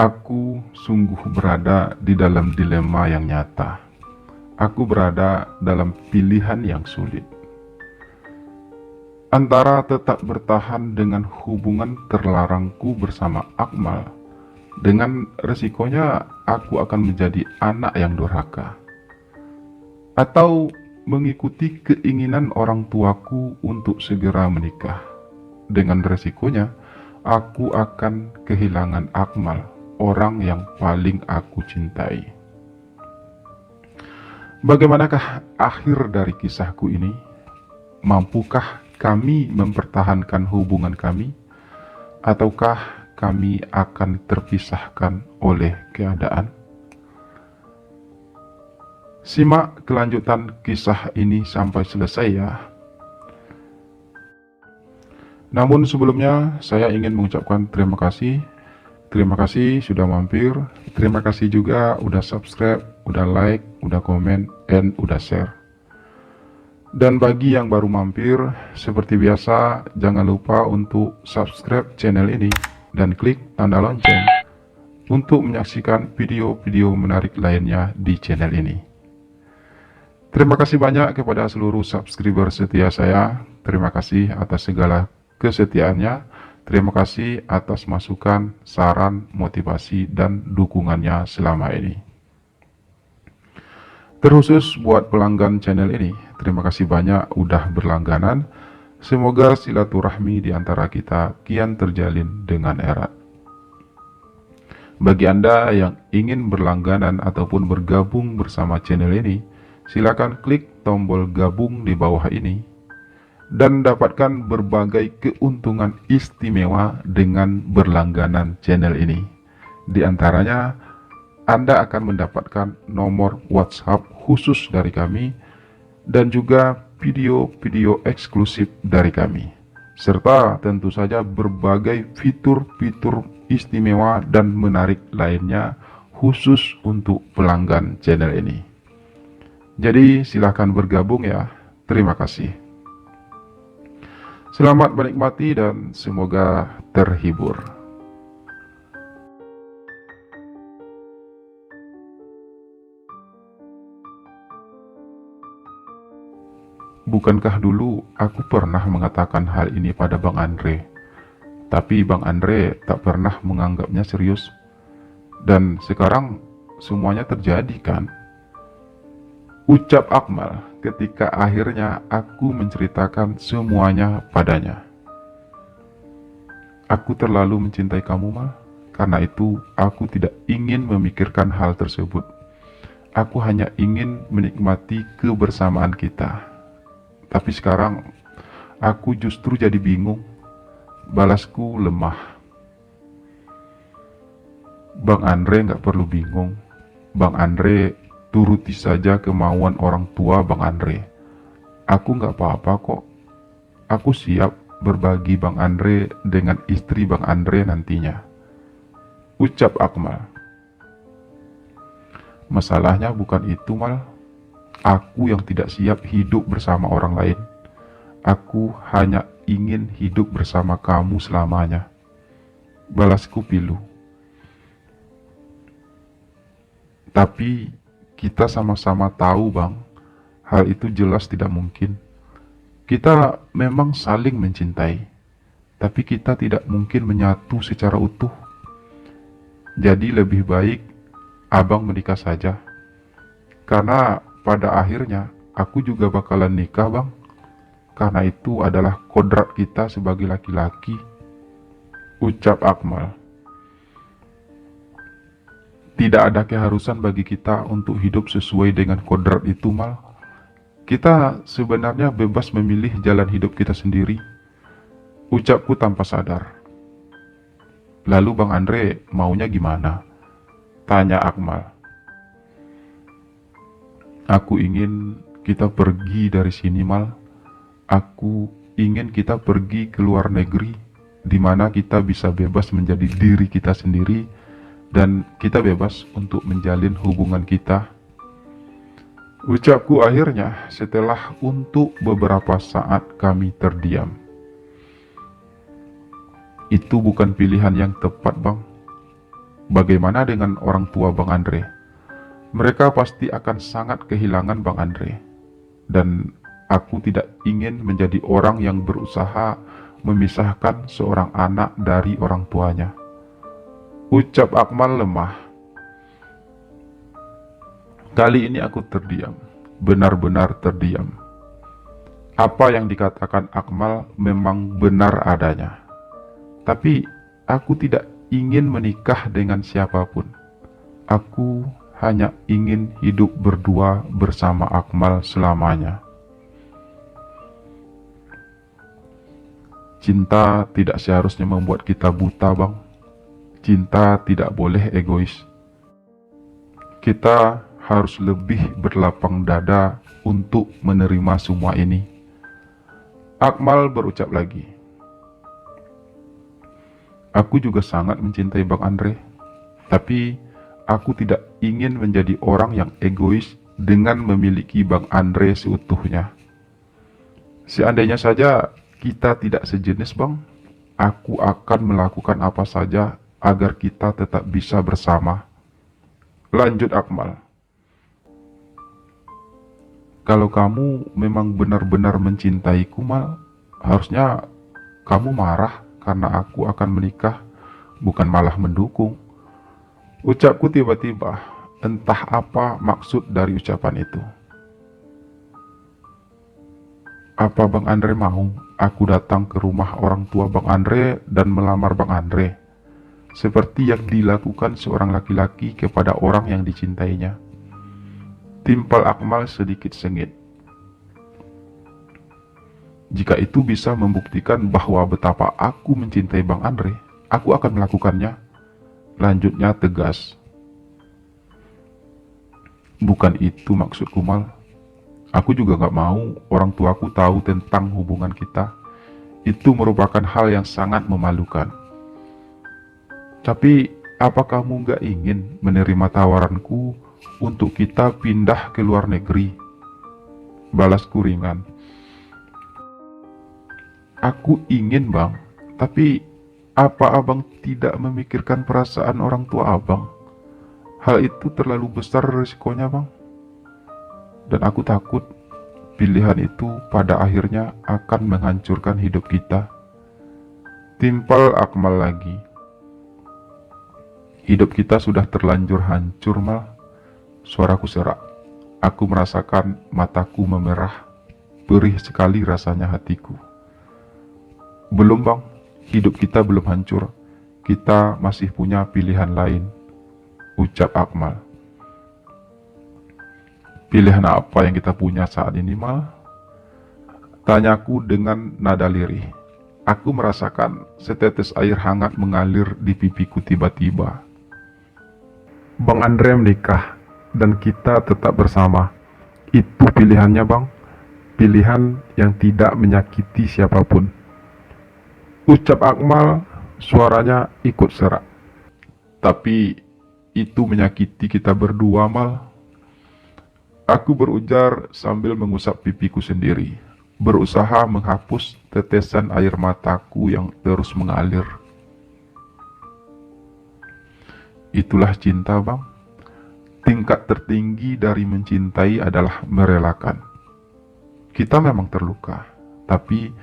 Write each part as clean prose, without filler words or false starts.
Aku sungguh berada di dalam dilema yang nyata. Aku berada dalam pilihan yang sulit. Antara tetap bertahan dengan hubungan terlarangku bersama Akmal, dengan resikonya aku akan menjadi anak yang durhaka, atau mengikuti keinginan orang tuaku untuk segera menikah. Dengan resikonya, aku akan kehilangan Akmal, orang yang paling aku cintai. Bagaimanakah akhir dari kisahku ini? Mampukah kami mempertahankan hubungan kami, ataukah kami akan terpisahkan oleh keadaan? Simak kelanjutan kisah ini sampai selesai ya. Namun sebelumnya saya ingin mengucapkan terima kasih. Terima kasih sudah mampir. Terima kasih juga udah subscribe, udah like, udah komen, dan udah share. Dan bagi yang baru mampir, seperti biasa, jangan lupa untuk subscribe channel ini dan klik tanda lonceng untuk menyaksikan video-video menarik lainnya di channel ini. Terima kasih banyak kepada seluruh subscriber setia saya. Terima kasih atas segala kesetiaannya. Terima kasih atas masukan, saran, motivasi, dan dukungannya selama ini. Terkhusus buat pelanggan channel ini, terima kasih banyak udah berlangganan. Semoga silaturahmi di antara kita kian terjalin dengan erat. Bagi Anda yang ingin berlangganan ataupun bergabung bersama channel ini, silakan klik tombol gabung di bawah ini dan dapatkan berbagai keuntungan istimewa dengan berlangganan channel ini. Di antaranya, Anda akan mendapatkan nomor WhatsApp khusus dari kami dan juga video-video eksklusif dari kami, serta tentu saja berbagai fitur-fitur istimewa dan menarik lainnya khusus untuk pelanggan channel ini. Jadi silahkan bergabung ya. Terima kasih. Selamat menikmati dan semoga terhibur. Bukankah dulu aku pernah mengatakan hal ini pada Bang Andre? Tapi Bang Andre tak pernah menganggapnya serius. Dan sekarang semuanya terjadi kan? Ucap Akmal ketika akhirnya aku menceritakan semuanya padanya. Aku terlalu mencintai kamu, Mal. Karena itu aku tidak ingin memikirkan hal tersebut. Aku hanya ingin menikmati kebersamaan kita. Tapi sekarang aku justru jadi bingung. Balasku lemah. Bang Andre gak perlu bingung. Bang Andre turuti saja kemauan orang tua Bang Andre. Aku gak apa-apa kok. Aku siap berbagi Bang Andre dengan istri Bang Andre nantinya. Ucap Akmal. Masalahnya bukan itu, Mal. Aku yang tidak siap hidup bersama orang lain. Aku hanya ingin hidup bersama kamu selamanya. Balasku pilu. Tapi kita sama-sama tahu, Bang, hal itu jelas tidak mungkin. Kita memang saling mencintai, tapi kita tidak mungkin menyatu secara utuh. Jadi lebih baik Abang menikah saja. Karena pada akhirnya aku juga bakalan nikah, Bang. Karena itu adalah kodrat kita sebagai laki-laki. Ucap Akmal. Tidak ada keharusan bagi kita untuk hidup sesuai dengan kodrat itu, Mal. Kita sebenarnya bebas memilih jalan hidup kita sendiri. Ucapku tanpa sadar. Lalu Bang Andre maunya gimana? Tanya Akmal. Aku ingin kita pergi dari sini, Mal. Aku ingin kita pergi ke luar negeri, di mana kita bisa bebas menjadi diri kita sendiri, dan kita bebas untuk menjalin hubungan kita. Ucapku akhirnya setelah untuk beberapa saat kami terdiam. Itu bukan pilihan yang tepat, Bang. Bagaimana dengan orang tua Bang Andre? Mereka pasti akan sangat kehilangan Bang Andre. Dan aku tidak ingin menjadi orang yang berusaha memisahkan seorang anak dari orang tuanya. Ucap Akmal lemah. Kali ini aku terdiam, benar-benar terdiam. Apa yang dikatakan Akmal memang benar adanya. Tapi aku tidak ingin menikah dengan siapapun. Aku hanya ingin hidup berdua bersama Akmal selamanya. Cinta tidak seharusnya membuat kita buta, Bang. Cinta tidak boleh egois. Kita harus lebih berlapang dada untuk menerima semua ini. Akmal berucap lagi. Aku juga sangat mencintai Bang Andre, tapi aku tidak ingin menjadi orang yang egois dengan memiliki Bang Andre seutuhnya. Seandainya saja kita tidak sejenis, Bang, aku akan melakukan apa saja agar kita tetap bisa bersama. Lanjut Akmal. Kalau kamu memang benar-benar mencintaiku, Mal, harusnya kamu marah karena aku akan menikah, bukan malah mendukung. Ucapku tiba-tiba, entah apa maksud dari ucapan itu. Apa Bang Andre mau aku datang ke rumah orang tua Bang Andre dan melamar Bang Andre? Seperti yang dilakukan seorang laki-laki kepada orang yang dicintainya. Timpal Akmal sedikit sengit. Jika itu bisa membuktikan bahwa betapa aku mencintai Bang Andre, aku akan melakukannya. Lanjutnya tegas. Bukan itu maksudku, Mal. Aku juga gak mau orang tuaku tahu tentang hubungan kita. Itu merupakan hal yang sangat memalukan. Tapi, apa kamu gak ingin menerima tawaranku untuk kita pindah ke luar negeri? Balasku ringan. Aku ingin, Bang, tapi apa abang tidak memikirkan perasaan orang tua abang? Hal itu terlalu besar risikonya, Bang. Dan aku takut pilihan itu pada akhirnya akan menghancurkan hidup kita. Timpal Akmal lagi. Hidup kita sudah terlanjur hancur, Mal. Suaraku serak. Aku merasakan mataku memerah. Perih sekali rasanya hatiku. Belum, Bang. Hidup kita belum hancur. Kita masih punya pilihan lain. Ucap Akmal. Pilihan apa yang kita punya saat ini, Mal? Tanyaku dengan nada lirih. Aku merasakan setetes air hangat mengalir di pipiku tiba-tiba. Bang Andre menikah dan kita tetap bersama. Itu pilihannya, Bang. Pilihan yang tidak menyakiti siapapun. Ucap Akmal, suaranya ikut serak. Tapi itu menyakiti kita berdua, Mal. Aku berujar sambil mengusap pipiku sendiri, berusaha menghapus tetesan air mataku yang terus mengalir. Itulah cinta, Bang. Tingkat tertinggi dari mencintai adalah merelakan. Kita memang terluka, tapi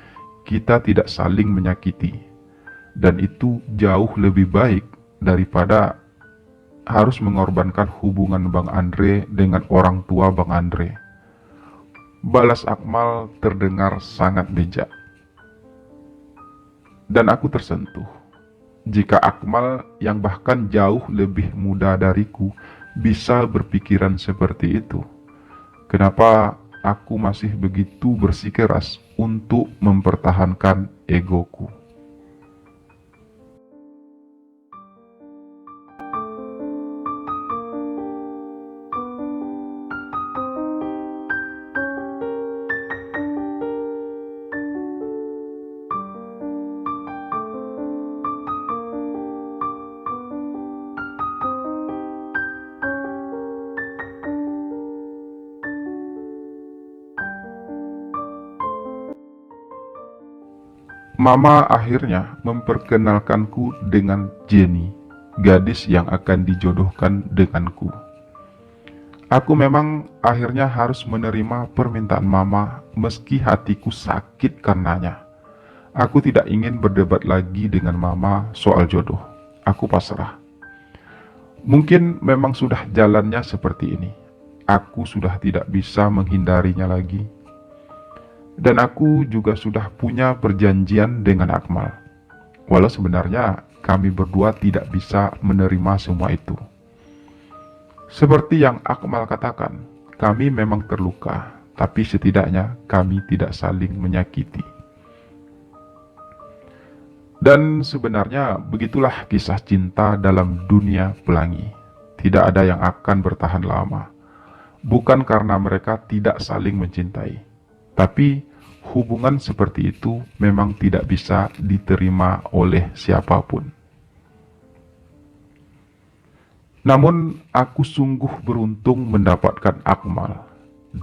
kita tidak saling menyakiti. Dan itu jauh lebih baik daripada harus mengorbankan hubungan Bang Andre dengan orang tua Bang Andre. Balas Akmal terdengar sangat bijak. Dan aku tersentuh. Jika Akmal yang bahkan jauh lebih muda dariku bisa berpikiran seperti itu, kenapa aku masih begitu bersikeras untuk mempertahankan egoku? Mama akhirnya memperkenalkanku dengan Jenny. gadis yang akan dijodohkan denganku. Aku memang akhirnya harus menerima permintaan mama meski hatiku sakit karenanya. Aku tidak ingin berdebat lagi dengan mama soal jodoh. Aku pasrah. Mungkin memang sudah jalannya seperti ini. Aku sudah tidak bisa menghindarinya lagi. Dan aku juga sudah punya perjanjian dengan Akmal. Walau sebenarnya kami berdua tidak bisa menerima semua itu. Seperti yang Akmal katakan, kami memang terluka, tapi setidaknya kami tidak saling menyakiti. Dan sebenarnya begitulah kisah cinta dalam dunia pelangi. Tidak ada yang akan bertahan lama. Bukan karena mereka tidak saling mencintai, tapi hubungan seperti itu memang tidak bisa diterima oleh siapapun. Namun aku sungguh beruntung mendapatkan Akmal.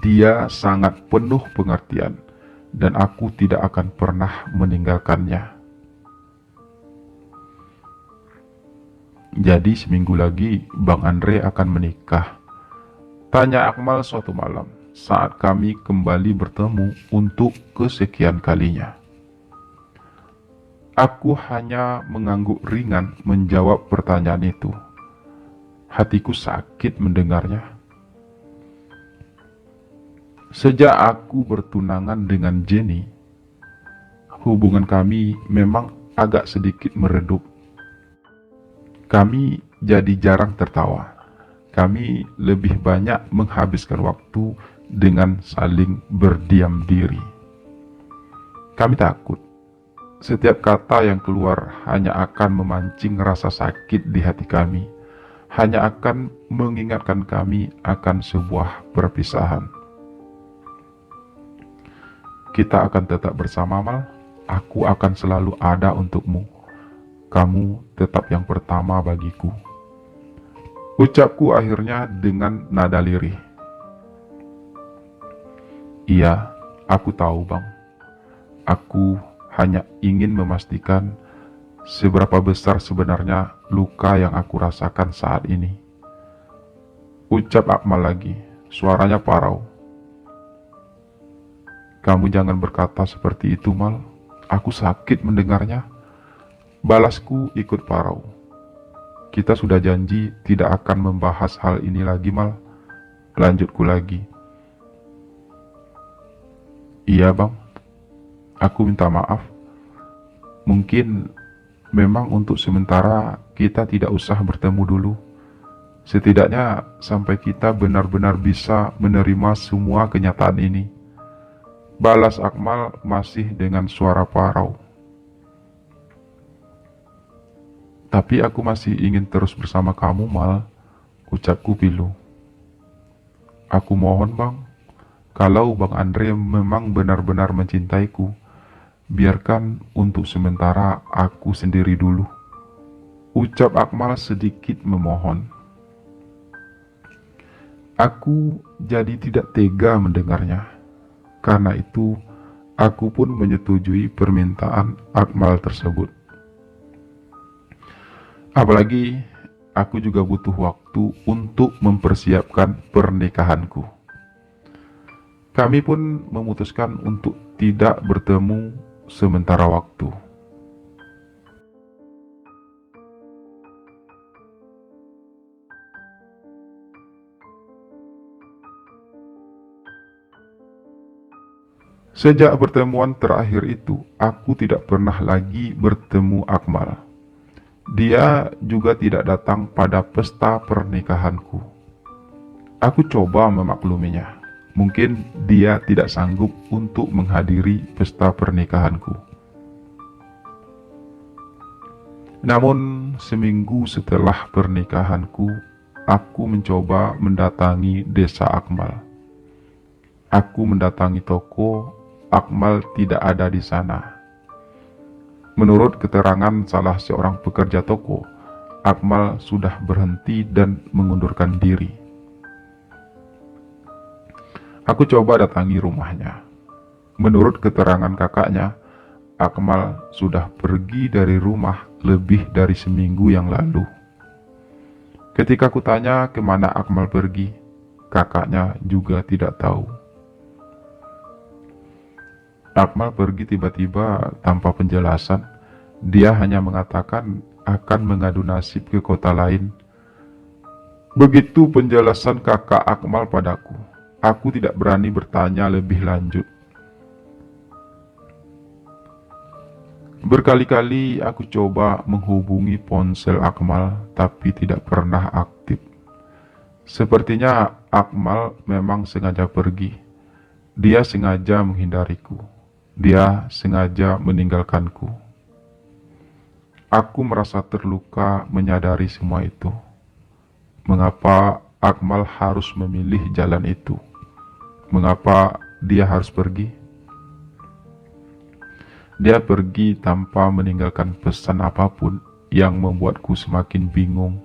Dia sangat penuh pengertian dan aku tidak akan pernah meninggalkannya. Jadi seminggu lagi Bang Andre akan menikah. Tanya Akmal suatu malam saat kami kembali bertemu untuk kesekian kalinya. Aku hanya mengangguk ringan menjawab pertanyaan itu. Hatiku sakit mendengarnya. Sejak aku bertunangan dengan Jenny, hubungan kami memang agak sedikit meredup. Kami jadi jarang tertawa. Kami lebih banyak menghabiskan waktu dengan saling berdiam diri. Kami takut setiap kata yang keluar hanya akan memancing rasa sakit di hati kami, hanya akan mengingatkan kami akan sebuah perpisahan. Kita akan tetap bersama, Mal. Aku akan selalu ada untukmu. Kamu tetap yang pertama bagiku. Ucapku akhirnya dengan nada lirih. Iya, aku tahu, Bang. Aku hanya ingin memastikan seberapa besar sebenarnya luka yang aku rasakan saat ini. Ucap Akmal lagi, suaranya parau. Kamu jangan berkata seperti itu, Mal. Aku sakit mendengarnya. Balasku ikut parau. Kita sudah janji tidak akan membahas hal ini lagi, Mal. Lanjutku lagi. Iya, Bang. Aku minta maaf. Mungkin memang untuk sementara kita tidak usah bertemu dulu. Setidaknya sampai kita benar-benar bisa menerima semua kenyataan ini. Balas Akmal masih dengan suara parau. Tapi aku masih ingin terus bersama kamu, Mal. Ucapku pilu. Aku mohon, Bang. Kalau Bang Andre memang benar-benar mencintaiku, biarkan untuk sementara aku sendiri dulu. Ucap Akmal sedikit memohon. Aku jadi tidak tega mendengarnya. Karena itu, aku pun menyetujui permintaan Akmal tersebut. Apalagi, aku juga butuh waktu untuk mempersiapkan pernikahanku. Kami pun memutuskan untuk tidak bertemu sementara waktu. Sejak pertemuan terakhir itu, aku tidak pernah lagi bertemu Akmal. Dia juga tidak datang pada pesta pernikahanku. Aku coba memakluminya. Mungkin dia tidak sanggup untuk menghadiri pesta pernikahanku. Namun, seminggu setelah pernikahanku, aku mencoba mendatangi desa Akmal. Aku mendatangi toko, Akmal tidak ada di sana. Menurut keterangan salah seorang pekerja toko, Akmal sudah berhenti dan mengundurkan diri. Aku coba datangi rumahnya. Menurut keterangan kakaknya, Akmal sudah pergi dari rumah lebih dari seminggu yang lalu. Ketika kutanya kemana Akmal pergi, kakaknya juga tidak tahu. Akmal pergi tiba-tiba tanpa penjelasan. Dia hanya mengatakan akan mengadu nasib ke kota lain. Begitu penjelasan kakak Akmal padaku. Aku tidak berani bertanya lebih lanjut. Berkali-kali aku coba menghubungi ponsel Akmal, tapi tidak pernah aktif. Sepertinya Akmal memang sengaja pergi. Dia sengaja menghindariku. Dia sengaja meninggalkanku. Aku merasa terluka menyadari semua itu. Mengapa Akmal harus memilih jalan itu? Mengapa dia harus pergi? Dia pergi tanpa meninggalkan pesan apapun yang membuatku semakin bingung.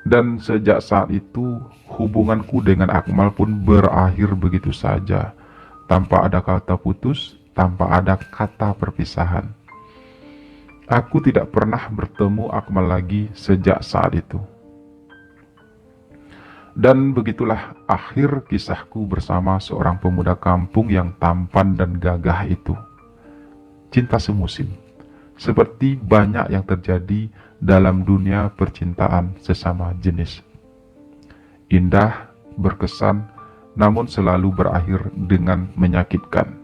Dan sejak saat itu, hubunganku dengan Akmal pun berakhir begitu saja, tanpa ada kata putus, tanpa ada kata perpisahan. Aku tidak pernah bertemu Akmal lagi sejak saat itu. Dan begitulah akhir kisahku bersama seorang pemuda kampung yang tampan dan gagah itu. Cinta semusim, seperti banyak yang terjadi dalam dunia percintaan sesama jenis. Indah, berkesan, namun selalu berakhir dengan menyakitkan.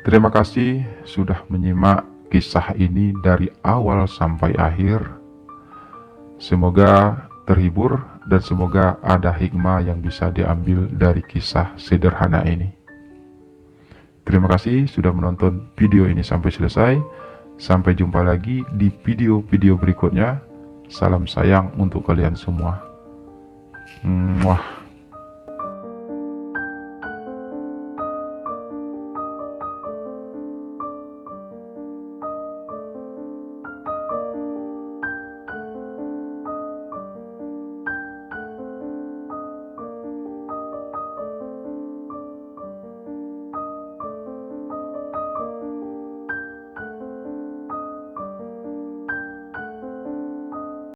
Terima kasih sudah menyimak kisah ini dari awal sampai akhir. Semoga terhibur dan semoga ada hikmah yang bisa diambil dari kisah sederhana ini. Terima kasih sudah menonton video ini sampai selesai. Sampai jumpa lagi di video-video berikutnya. Salam sayang untuk kalian semua. Muah.